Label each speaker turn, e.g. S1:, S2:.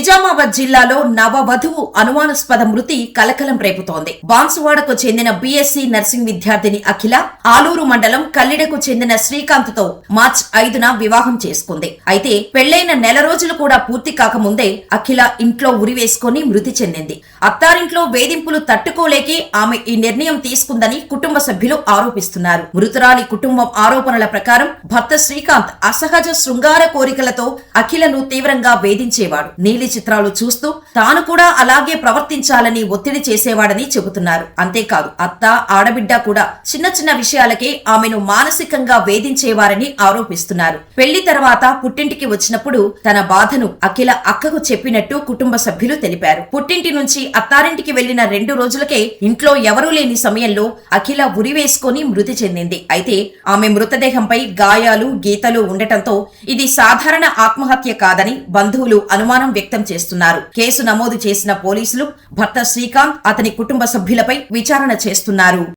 S1: నిజామాబాద్ జిల్లాలో నవవధువు అనుమానాస్పద మృతి కలకలం రేపుతోంది. బాన్సువాడకు చెందిన బీఎస్సీ నర్సింగ్ విద్యార్థిని అఖిల ఆలూరు మండలం కల్లిడకు చెందిన శ్రీకాంత్ తో మార్చి 5న వివాహం చేసుకుంది. అయితే పెళ్లైన నెల రోజులు కూడా పూర్తి కాకముందే అఖిల ఇంట్లో ఉరివేసుకుని మృతి చెందింది. అత్తారింట్లో వేధింపులు తట్టుకోలేకే ఆమె ఈ నిర్ణయం తీసుకుందని కుటుంబ సభ్యులు ఆరోపిస్తున్నారు. మృతురాలి కుటుంబం ఆరోపణల ప్రకారం భర్త శ్రీకాంత్ అసహజ శృంగార కోరికలతో అఖిలను తీవ్రంగా వేధించేవాడు. నీలి చిత్రాలు చూస్తూ తాను కూడా అలాగే ప్రవర్తించాలని ఒత్తిడి చేసేవాడని చెబుతున్నారు. అంతేకాదు అత్త ఆడబిడ్డ కూడా చిన్న చిన్న విషయాలకే ఆమెను మానసికంగా వేధించేవారని ఆరోపిస్తున్నారు. పెళ్లి తర్వాత పుట్టింటికి వచ్చినప్పుడు తన బాధను అఖిల అక్కకు చెప్పినట్టు కుటుంబ సభ్యులు తెలిపారు. పుట్టింటి నుంచి అత్తారింటికి వెళ్లిన 2 రోజులకే ఇంట్లో ఎవరూ లేని సమయంలో అఖిల ఉరివేసుకొని మృతి చెందింది. అయితే ఆమె మృతదేహంపై గాయాలు గీతలు ఉండటంతో ఇది సాధారణ ఆత్మహత్య కాదని బంధువులు అనుమానం వ్యక్తం చేస్తున్నారు. కేసు నమోదు చేసిన పోలీసులు భర్త శ్రీకాంత్ అతని కుటుంబ సభ్యులపై విచారణ చేస్తున్నారు.